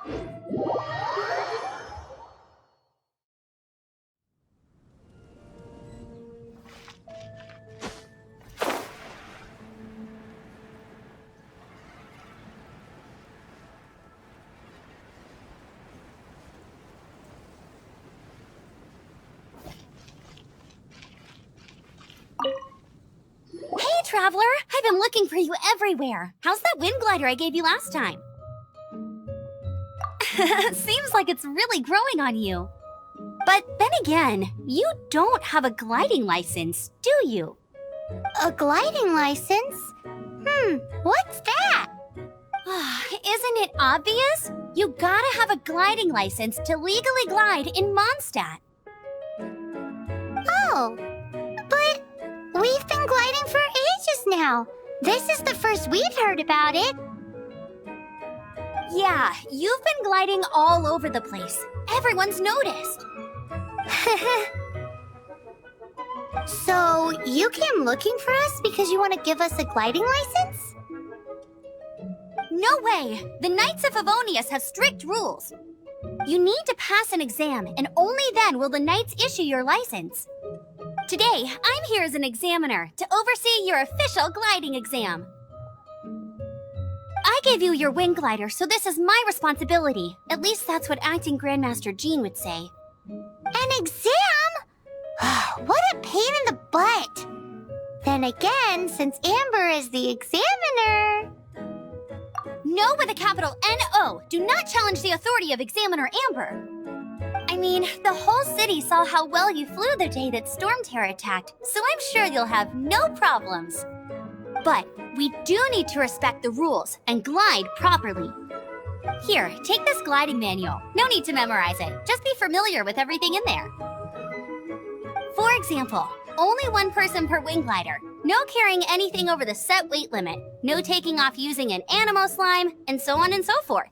Hey, Traveler! I've been looking for you everywhere. How's that wind glider I gave you last time? Seems like it's really growing on you. But then again, you don't have a gliding license, do you? A gliding license? What's that? Isn't it obvious? You gotta have a gliding license to legally glide in Mondstadt. Oh, but we've been gliding for ages now. This is the first we've heard about it. Yeah, you've been gliding all over the place. Everyone's noticed. So, you came looking for us because you want to give us a gliding license? No way! The Knights of Favonius have strict rules. You need to pass an exam, and only then will the Knights issue your license. Today, I'm here as an examiner to oversee your official gliding exam. I gave you your wing glider, so this is my responsibility. At least that's what Acting Grandmaster Jean would say. An exam? What a pain in the butt! Then again, since Amber is the examiner... No with a capital N-O! Do not challenge the authority of Examiner Amber! I mean, the whole city saw how well you flew the day that Storm Terror attacked, so I'm sure you'll have no problems. But we do need to respect the rules and glide properly. Here, take this gliding manual. No need to memorize it. Just be familiar with everything in there. For example, only one person per wing glider. No carrying anything over the set weight limit. No taking off using an animo slime, and so on and so forth.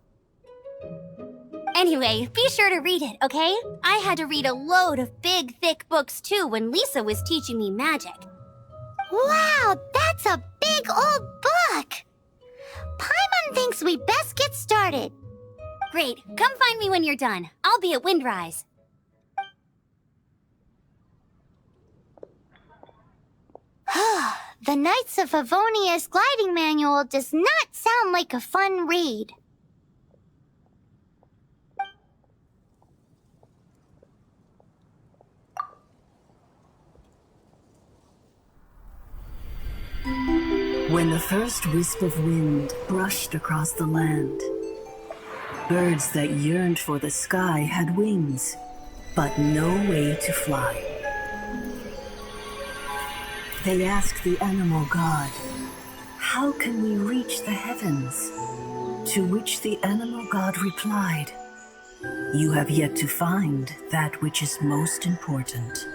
Anyway, be sure to read it, okay? I had to read a load of big, thick books too when Lisa was teaching me magic. Wow, that's a big old book! Paimon thinks we best get started. Great, come find me when you're done. I'll be at Windrise. The Knights of Favonius gliding manual does not sound like a fun read. When the first wisp of wind brushed across the land, birds that yearned for the sky had wings, but no way to fly. They asked the animal god, "How can we reach the heavens?" To which the animal god replied, "You have yet to find that which is most important."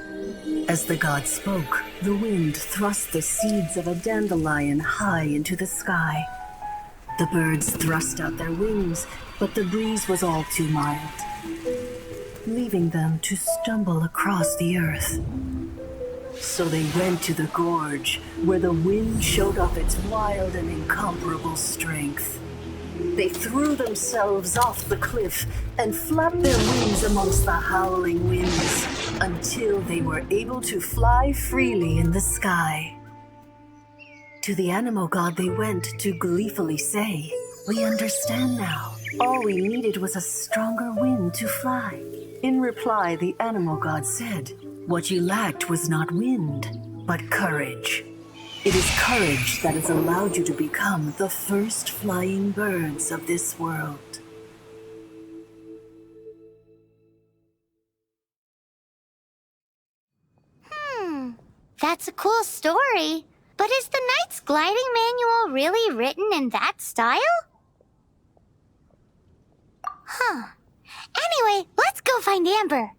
As the god spoke, the wind thrust the seeds of a dandelion high into the sky. The birds thrust out their wings, but the breeze was all too mild, leaving them to stumble across the earth. So they went to the gorge, where the wind showed off its wild and incomparable strength. They threw themselves off the cliff and flapped their wings amongst the howling winds until they were able to fly freely in the sky. To the animal god they went to gleefully say, "We understand now. All we needed was a stronger wind to fly." In reply, the animal god said, "What you lacked was not wind, but courage. It is courage that has allowed you to become the first flying birds of this world." That's a cool story. But is the Knight's gliding manual really written in that style? Anyway, let's go find Amber.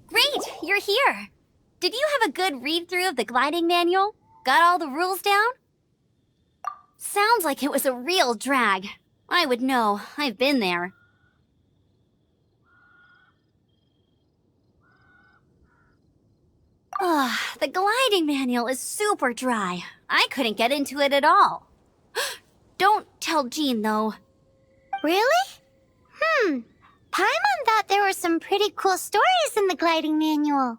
Great, you're here. Did you have a good read-through of the gliding manual? Got all the rules down? Sounds like it was a real drag. I would know. I've been there. Ugh, the gliding manual is super dry. I couldn't get into it at all. Don't tell Jean, though. Really? Paimon thought there were some pretty cool stories in the gliding manual.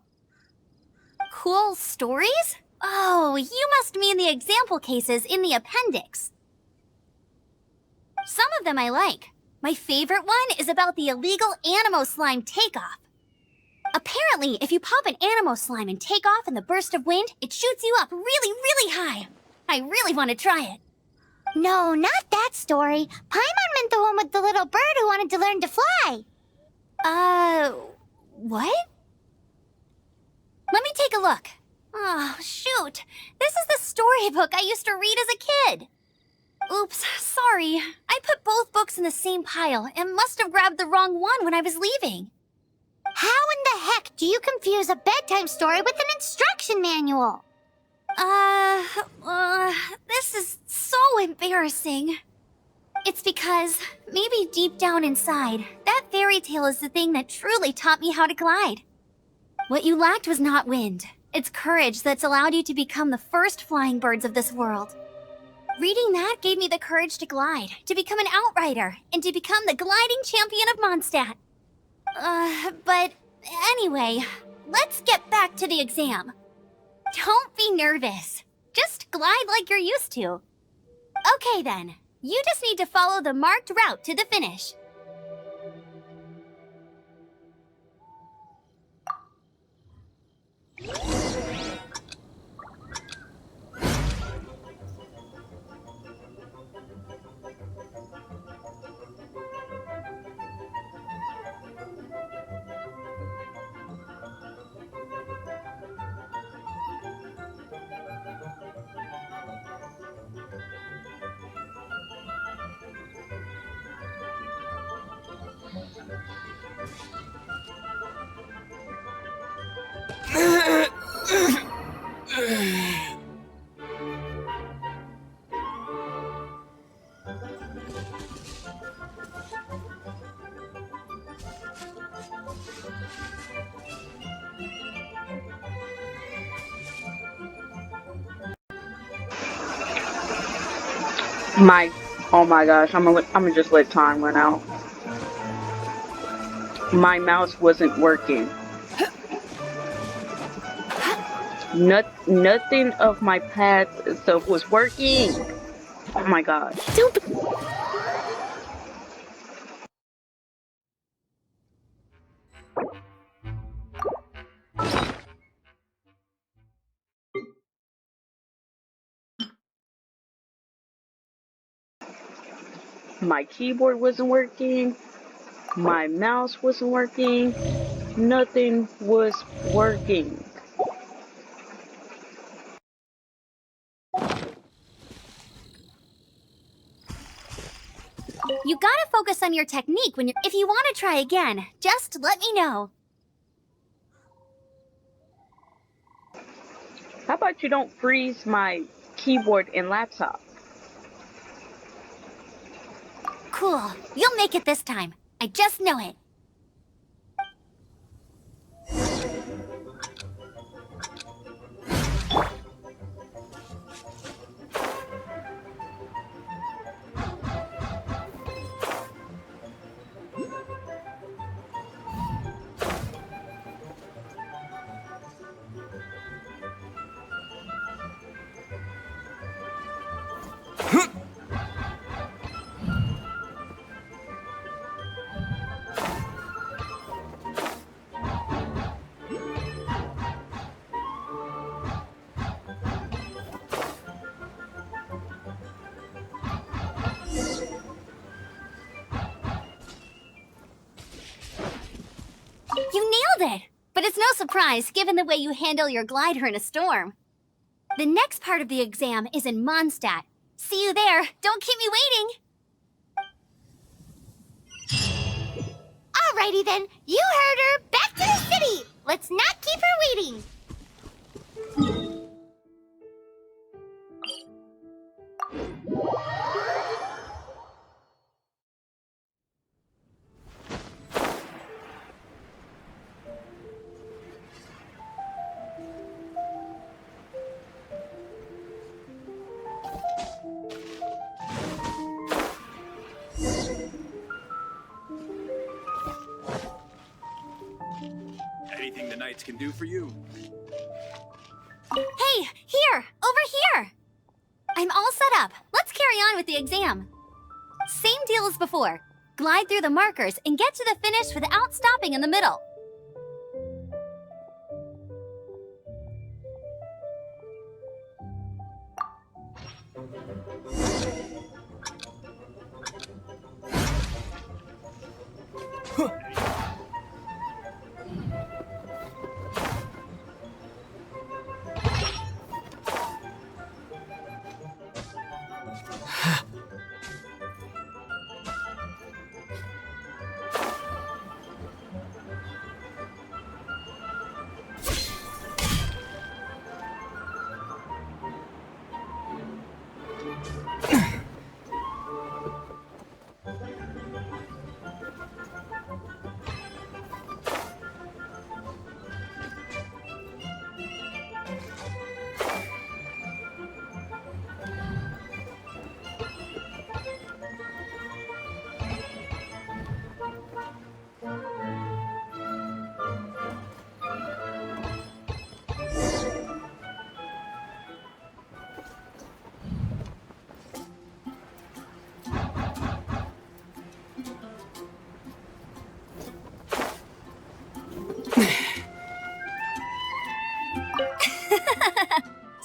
Cool stories? Oh, you must mean the example cases in the appendix. Some of them I like. My favorite one is about the illegal Animo slime takeoff. Apparently, if you pop an Animo slime and take off in the burst of wind, it shoots you up really, really high. I really want to try it. No, not that story. Paimon meant the one with the little bird who wanted to learn to fly. What? Let me take a look. Oh, shoot. This is the storybook I used to read as a kid. Oops, sorry. I put both books in the same pile and must have grabbed the wrong one when I was leaving. How in the heck do you confuse a bedtime story with an instruction manual? This is so embarrassing. It's because, maybe deep down inside, that fairy tale is the thing that truly taught me how to glide. What you lacked was not wind. It's courage that's allowed you to become the first flying birds of this world. Reading that gave me the courage to glide, to become an outrider, and to become the gliding champion of Mondstadt. But anyway, let's get back to the exam. Don't be nervous. Just glide like you're used to. Okay then, you just need to follow the marked route to the finish. Oh my gosh, I'm gonna just let time run out. My mouse wasn't working. Nothing of my pad stuff was working. Oh my gosh. My keyboard wasn't working. My mouse wasn't working. Nothing was working. You gotta focus on your technique if you want to try again, just let me know. How about you don't freeze my keyboard and laptop? Cool, you'll make it this time. I just know it. You nailed it! But it's no surprise, given the way you handle your glider in a storm. The next part of the exam is in Mondstadt. See you there. Don't keep me waiting. Alrighty then, you heard her. Back to the city. Let's not keep her waiting. Anything the Knights can do for you. Hey, here! Over here! I'm all set up. Let's carry on with the exam. Same deal as before. Glide through the markers and get to the finish without stopping in the middle.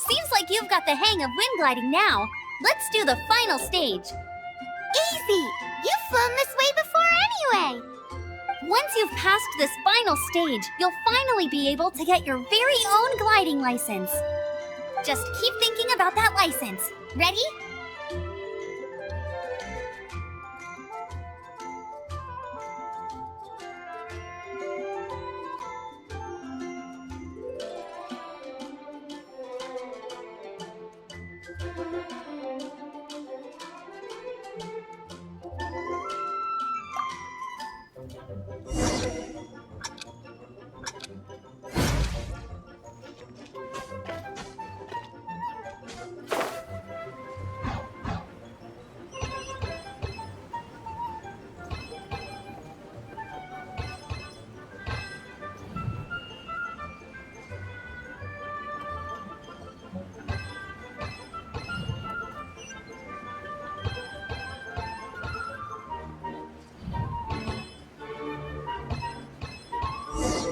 Seems like you've got the hang of wind gliding now. Let's do the final stage. Easy. You've flown this way before anyway. Once you've passed this final stage, you'll finally be able to get your very own gliding license. Just keep thinking about that license. Ready?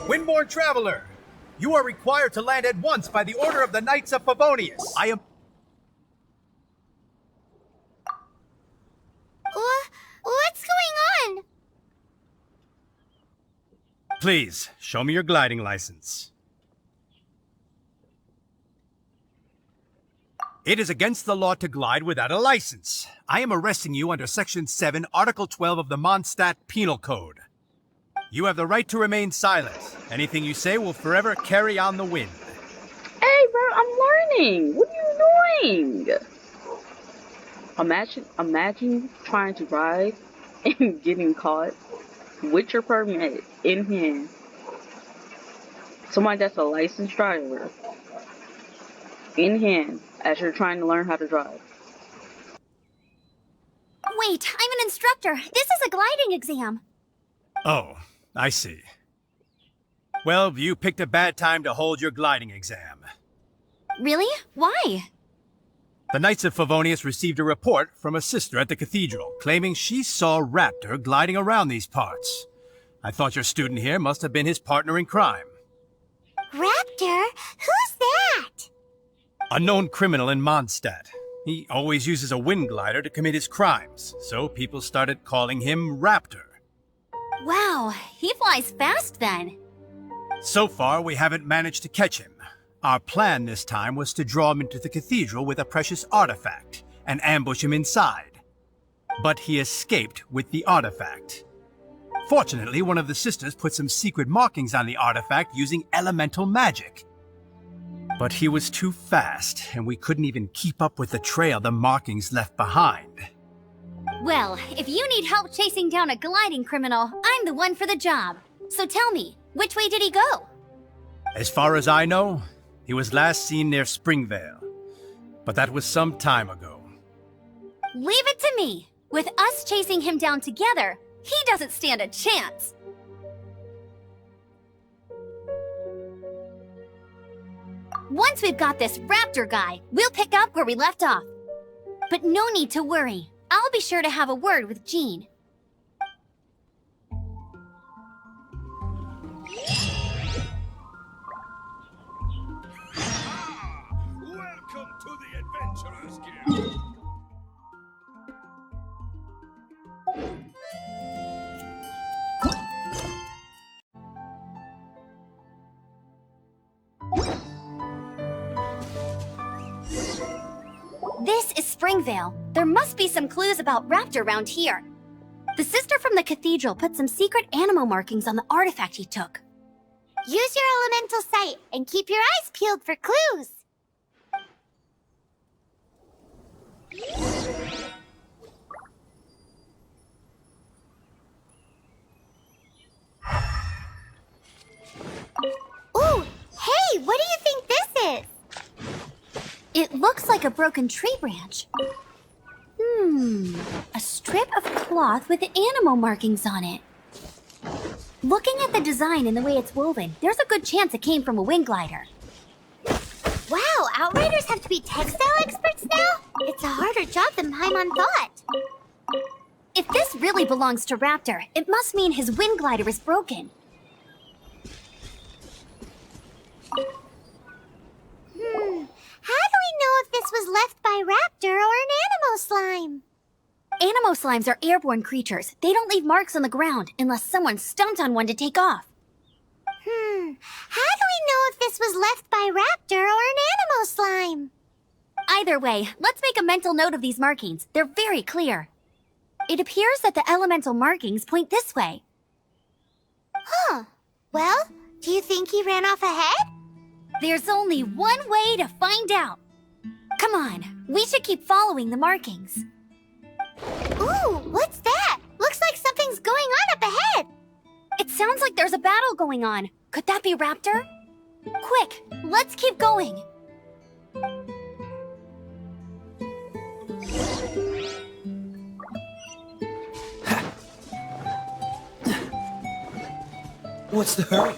Windborne Traveler, you are required to land at once by the order of the Knights of Favonius. I am... What's going on? Please, show me your gliding license. It is against the law to glide without a license. I am arresting you under Section 7, Article 12 of the Mondstadt Penal Code. You have the right to remain silent. Anything you say will forever carry on the wind. Hey, bro, I'm learning. What are you doing? Imagine trying to drive and getting caught with your permit in hand. Somebody that's a licensed driver in hand as you're trying to learn how to drive. Wait, I'm an instructor. This is a gliding exam. Oh, I see. Well, you picked a bad time to hold your gliding exam. Really? Why? The Knights of Favonius received a report from a sister at the cathedral claiming she saw Raptor gliding around these parts. I thought your student here must have been his partner in crime. Raptor? Who's that? A known criminal in Mondstadt. He always uses a wind glider to commit his crimes, so people started calling him Raptor. Wow, he flies fast then. So far, we haven't managed to catch him. Our plan this time was to draw him into the cathedral with a precious artifact and ambush him inside. But he escaped with the artifact. Fortunately, one of the sisters put some secret markings on the artifact using elemental magic. But he was too fast, and we couldn't even keep up with the trail the markings left behind. Well, if you need help chasing down a gliding criminal, I'm the one for the job. So tell me, which way did he go? As far as I know, he was last seen near Springvale. But that was some time ago. Leave it to me. With us chasing him down together, he doesn't stand a chance. Once we've got this raptor guy, we'll pick up where we left off. But no need to worry. I'll be sure to have a word with Jean. Welcome to the Adventurers Guild. This is Springvale. There must be some clues about raptor around here. The sister from the cathedral put some secret animal markings on the artifact he took. Use your elemental sight and keep your eyes peeled for clues. Ooh, hey, what do you think this is? It looks like a broken tree branch. A strip of cloth with animal markings on it. Looking at the design and the way it's woven, there's a good chance it came from a wing glider. Wow, Outriders have to be textile experts now? It's a harder job than Paimon thought. If this really belongs to Raptor, it must mean his wind glider is broken. How do we know if this was left by Raptor or an animal slime? Animo slimes are airborne creatures. They don't leave marks on the ground unless someone stomped on one to take off. How do we know if this was left by Raptor or an animal slime? Either way, let's make a mental note of these markings. They're very clear. It appears that the elemental markings point this way. Huh. Well, do you think he ran off ahead? There's only one way to find out. Come on, we should keep following the markings. Ooh, what's that? Looks like something's going on up ahead. It sounds like there's a battle going on. Could that be Raptor? Quick, let's keep going. What's the hurry?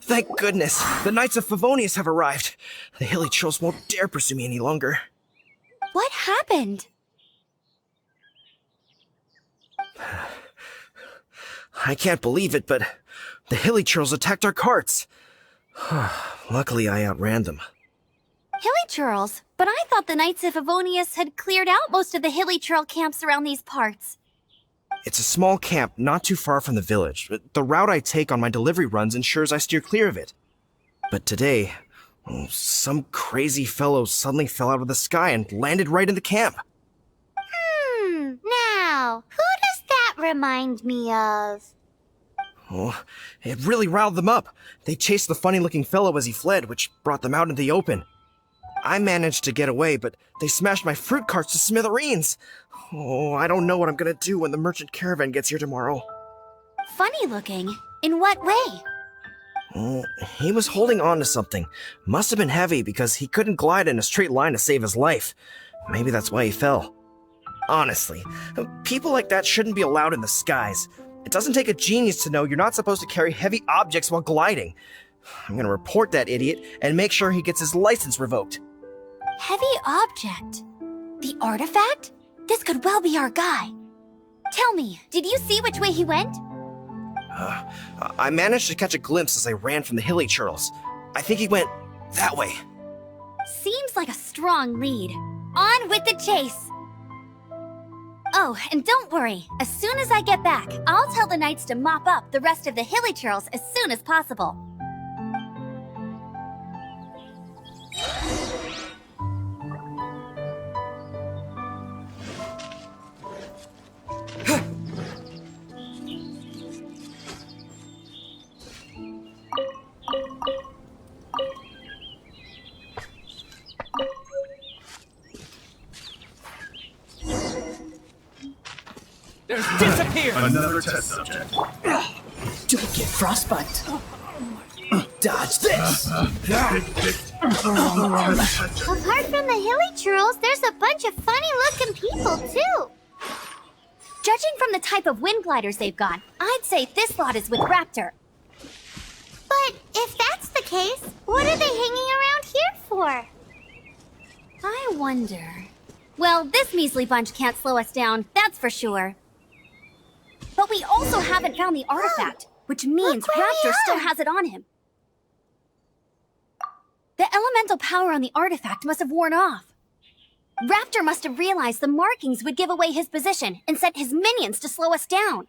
Thank goodness, the Knights of Favonius have arrived. The hilly trolls won't dare pursue me any longer. What happened? I can't believe it, but the hilly trolls attacked our carts. Luckily, I outran them. Hilly Churls? But I thought the Knights of Favonius had cleared out most of the Hilly Churl camps around these parts. It's a small camp not too far from the village. The route I take on my delivery runs ensures I steer clear of it. But today, some crazy fellow suddenly fell out of the sky and landed right in the camp. Now, who does that remind me of? Oh, it really riled them up. They chased the funny-looking fellow as he fled, which brought them out into the open. I managed to get away, but they smashed my fruit carts to smithereens. Oh, I don't know what I'm gonna do when the merchant caravan gets here tomorrow. Funny looking? In what way? Oh, he was holding on to something. Must have been heavy because he couldn't glide in a straight line to save his life. Maybe that's why he fell. Honestly, people like that shouldn't be allowed in the skies. It doesn't take a genius to know you're not supposed to carry heavy objects while gliding. I'm gonna report that idiot and make sure he gets his license revoked. Heavy object? The artifact? This could well be our guy. Tell me, did you see which way he went? I managed to catch a glimpse as I ran from the hilly churls. I think he went that way. Seems like a strong lead. On with the chase! Oh, and don't worry. As soon as I get back, I'll tell the knights to mop up the rest of the hilly churls as soon as possible. Disappear! Another test subject. Don't get frostbite. Dodge this! Apart from the hilly churls, there's a bunch of funny-looking people, too. Judging from the type of wind gliders they've got, I'd say this lot is with Raptor. But if that's the case, what are they hanging around here for? I wonder... Well, this measly bunch can't slow us down, that's for sure. But we also haven't found the artifact, which means Look where we Raptor still are. has it on him. The elemental power on the artifact must have worn off. Raptor must have realized the markings would give away his position and sent his minions to slow us down.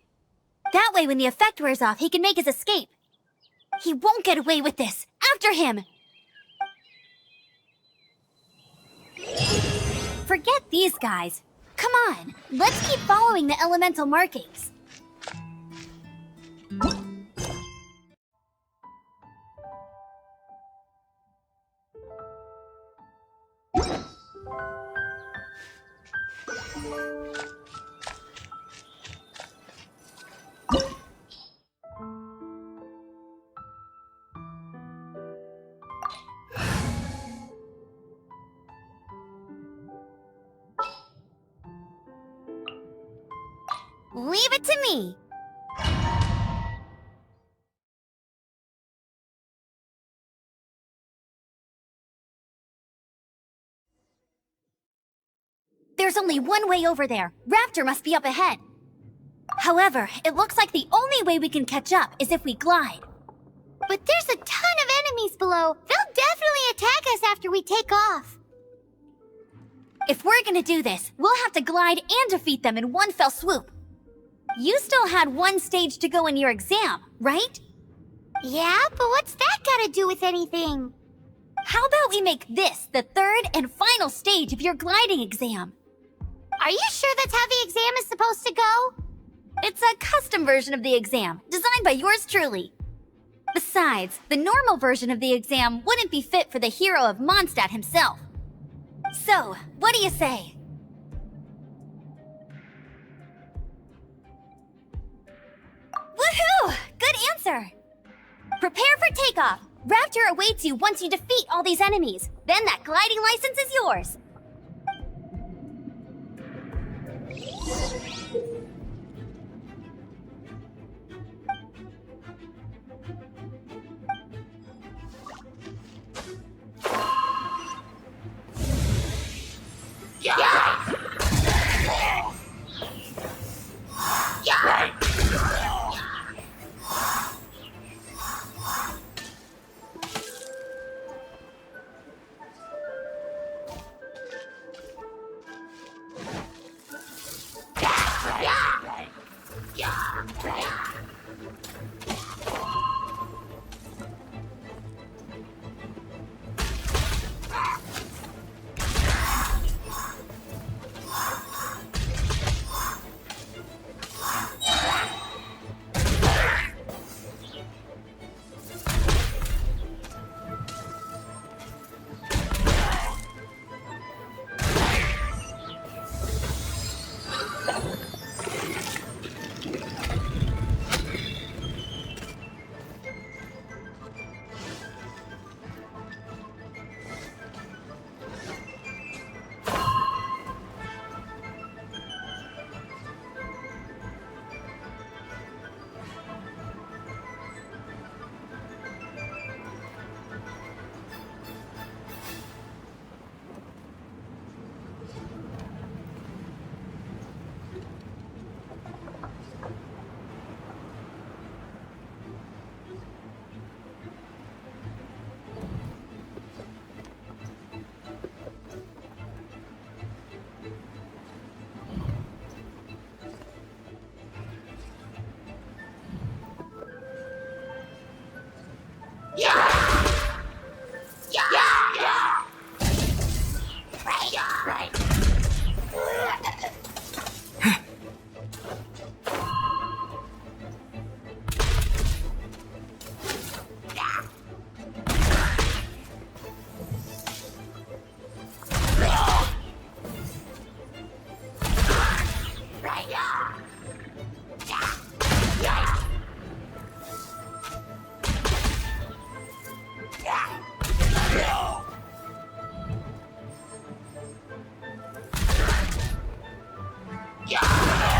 That way, when the effect wears off, he can make his escape. He won't get away with this. After him! Forget these guys. Come on, let's keep following the elemental markings. Leave it to me. There's only one way over there. Raptor must be up ahead. However, it looks like the only way we can catch up is if we glide. But there's a ton of enemies below. They'll definitely attack us after we take off. If we're gonna do this, we'll have to glide and defeat them in one fell swoop. You still had one stage to go in your exam, right? Yeah, but what's that got to do with anything? How about we make this the third and final stage of your gliding exam? Are you sure that's how the exam is supposed to go? It's a custom version of the exam, designed by yours truly. Besides, the normal version of the exam wouldn't be fit for the hero of Mondstadt himself. So, what do you say? Woohoo! Good answer! Prepare for takeoff. Raptor awaits you once you defeat all these enemies. Then that gliding license is yours.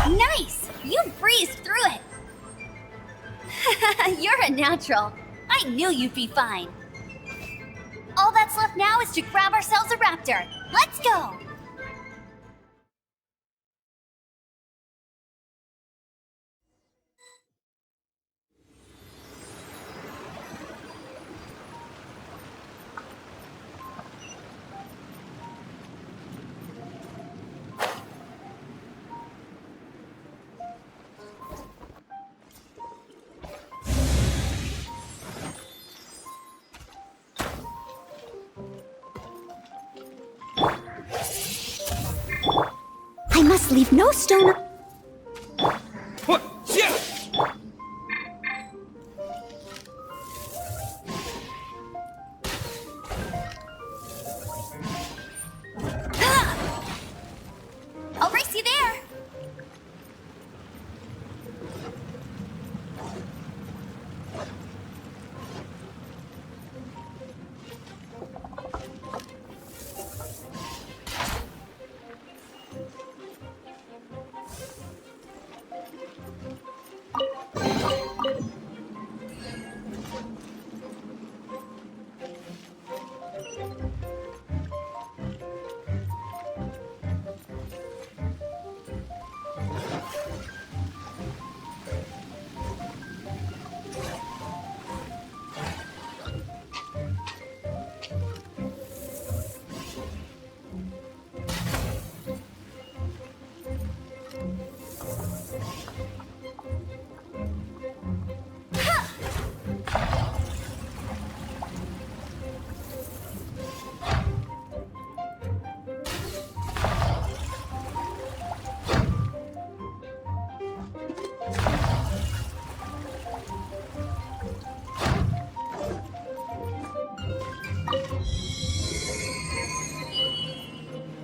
Nice! You breezed through it! You're a natural. I knew you'd be fine. All that's left now is to grab ourselves a raptor. Let's go! I must leave no stone. What? Yeah. I'll race you there!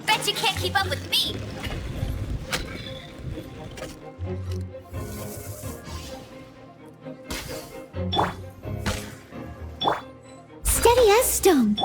Bet you can't keep up with me! Steady as stone.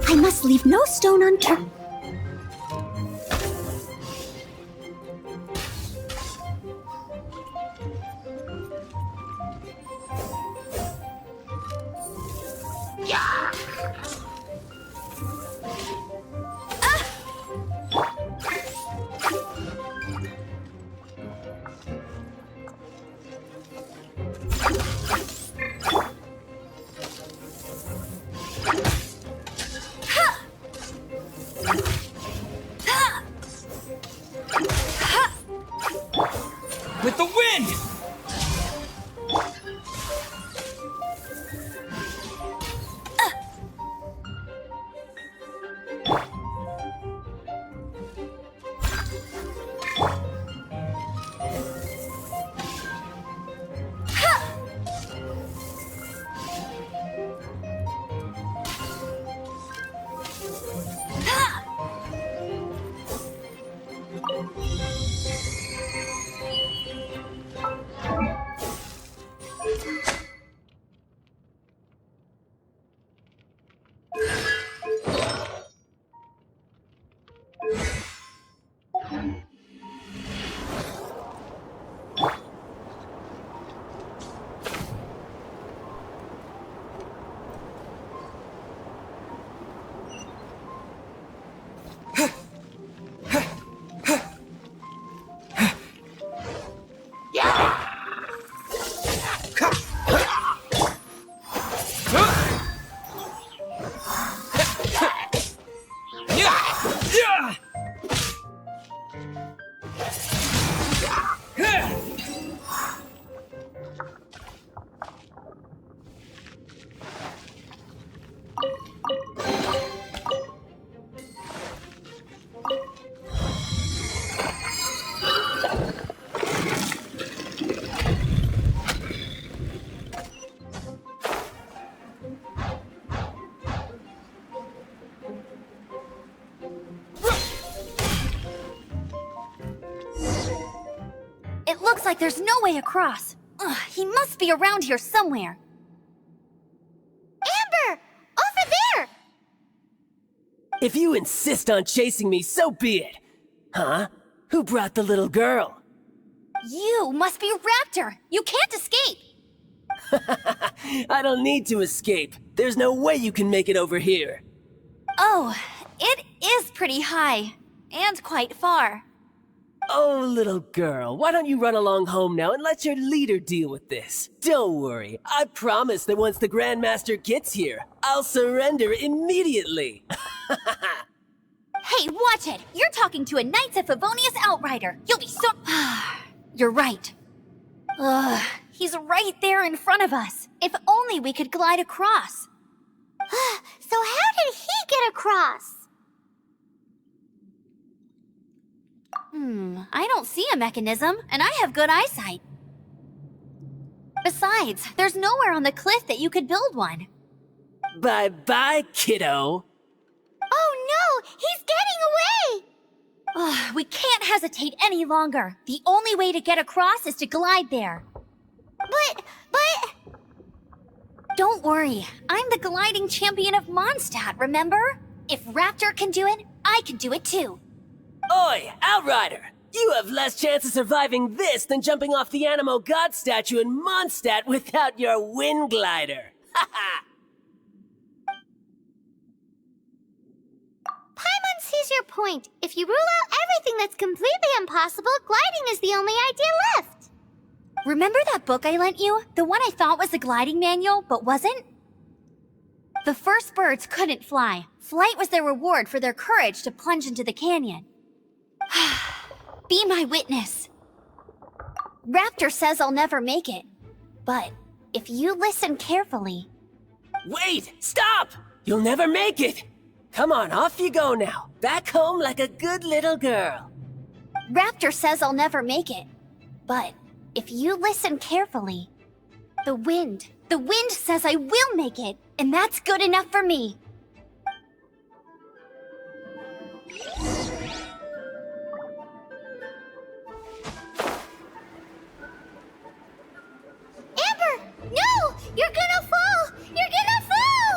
I must leave no stone unturned. With the wind! Looks like there's no way across. Ugh, he must be around here somewhere. Amber! Over there! If you insist on chasing me, so be it. Huh? Who brought the little girl? You must be Raptor. You can't escape. I don't need to escape. There's no way you can make it over here. Oh, it is pretty high. And quite far. Oh, little girl, why don't you run along home now and let your leader deal with this? Don't worry, I promise that once the Grandmaster gets here, I'll surrender immediately. Hey, watch it! You're talking to a Knights of Favonius Outrider. You'll be so... You're right. Ugh, he's right there in front of us. If only we could glide across. So how did he get across? I don't see a mechanism, and I have good eyesight. Besides, there's nowhere on the cliff that you could build one. Bye-bye, kiddo. Oh no! He's getting away! Ugh, we can't hesitate any longer. The only way to get across is to glide there. But... Don't worry, I'm the gliding champion of Mondstadt, remember? If Raptor can do it, I can do it too. Oi, Outrider! You have less chance of surviving this than jumping off the Animo God statue in Mondstadt without your wind glider. Haha! Paimon sees your point. If you rule out everything that's completely impossible, gliding is the only idea left. Remember that book I lent you? The one I thought was the gliding manual, but wasn't? The first birds couldn't fly. Flight was their reward for their courage to plunge into the canyon. Be my witness. Raptor says I'll never make it. But if you listen carefully... Wait! Stop! You'll never make it! Come on, off you go now. Back home like a good little girl. Raptor says I'll never make it. But if you listen carefully... The wind says I will make it, and that's good enough for me. Amber! No! You're gonna fall! You're gonna fall!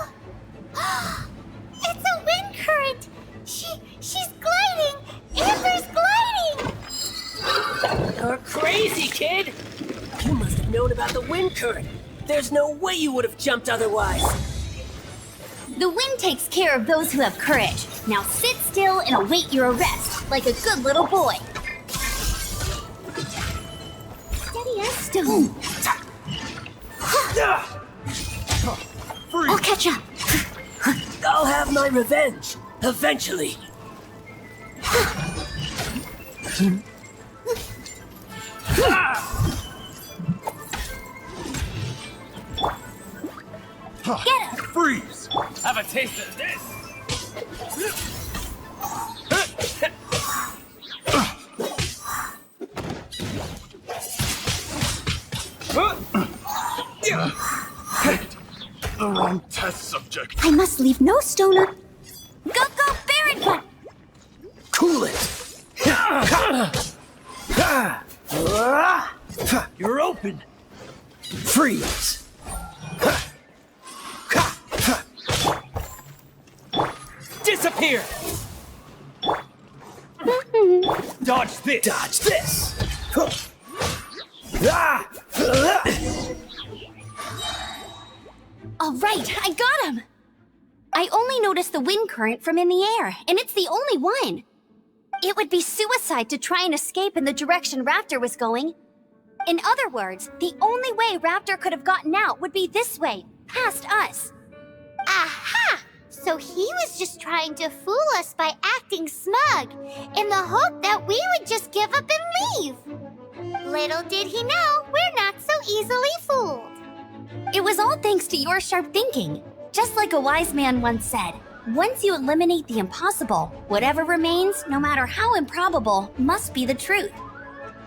It's a wind current! She's gliding! Amber's gliding! You're crazy, kid! You must have known about the wind current. There's no way you would have jumped otherwise. The wind takes care of those who have courage. Now sit still and await your arrest, like a good little boy. Steady as stone. I'll catch up. I'll have my revenge, eventually. Get him! Freeze! Have a taste of this. The wrong test subject. I must leave no stone un... Go, Baron One! Cool it! You're open. Freeze! Disappear. Dodge this. Dodge this! All right, I got him! I only noticed the wind current from in the air, and it's the only one. It would be suicide to try and escape in the direction Raptor was going. In other words, the only way Raptor could have gotten out would be this way, past us. Aha! So he was just trying to fool us by acting smug, in the hope that we would just give up and leave. Little did he know, we're not so easily fooled. It was all thanks to your sharp thinking. Just like a wise man once said, once you eliminate the impossible, whatever remains, no matter how improbable, must be the truth.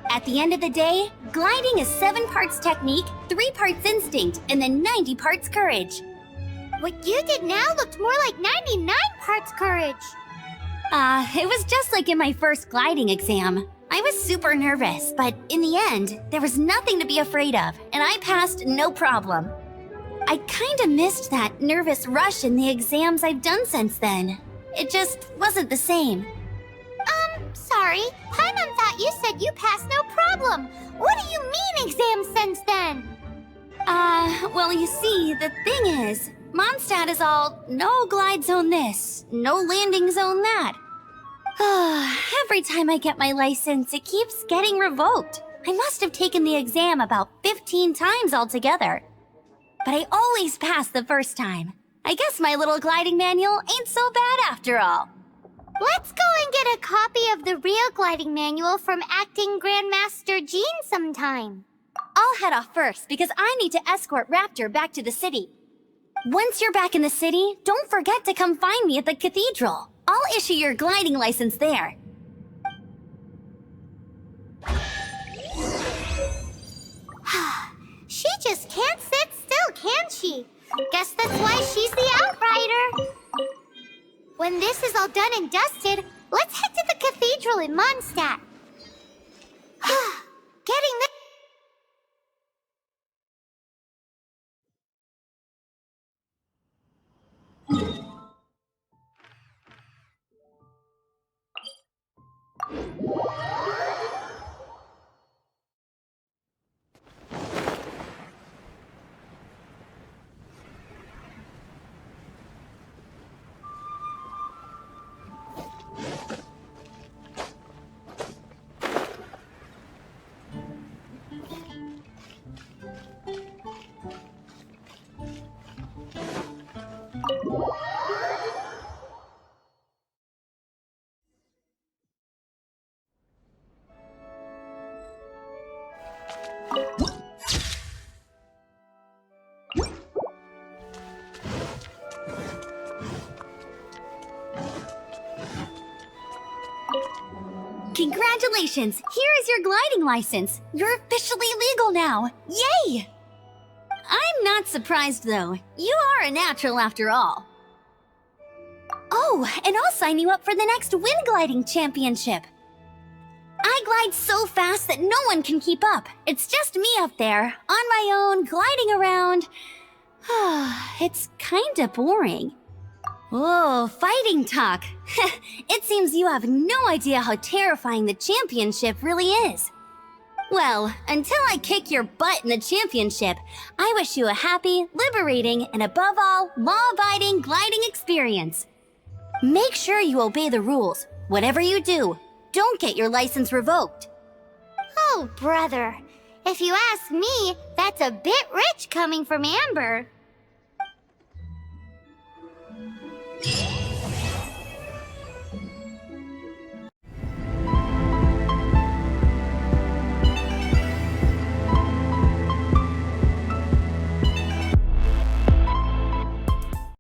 At the end of the day, gliding is 7 parts technique, 3 parts instinct, and then 90 parts courage. What you did now looked more like 99 parts courage. It was just like in my first gliding exam. I was super nervous, but in the end, there was nothing to be afraid of, and I passed no problem. I kinda missed that nervous rush in the exams I've done since then. It just wasn't the same. Sorry. Paimon thought you said you passed no problem. What do you mean exams since then? Well, you see, the thing is, Mondstadt is all no glide zone this, no landing zone that. Every time I get my license, it keeps getting revoked. I must have taken the exam about 15 times altogether. But I always pass the first time. I guess my little gliding manual ain't so bad after all. Let's go and get a copy of the real gliding manual from Acting Grandmaster Jean sometime. I'll head off first because I need to escort Raptor back to the city. Once you're back in the city, don't forget to come find me at the cathedral. I'll issue your gliding license there. She just can't sit still, can she? Guess that's why she's the outrider. When this is all done and dusted, let's head to the cathedral in Mondstadt. Getting there. Congratulations! Here is your gliding license. You're officially legal now. Yay! I'm not surprised though. You are a natural after all. Oh, and I'll sign you up for the next wind gliding championship. I glide so fast that no one can keep up. It's just me up there, on my own, gliding around. It's kinda boring. Oh, fighting talk. It seems you have no idea how terrifying the championship really is. Well, until I kick your butt in the championship, I wish you a happy, liberating, and above all, law-abiding gliding experience. Make sure you obey the rules. Whatever you do, don't get your license revoked. Oh, brother. If you ask me, that's a bit rich coming from Amber.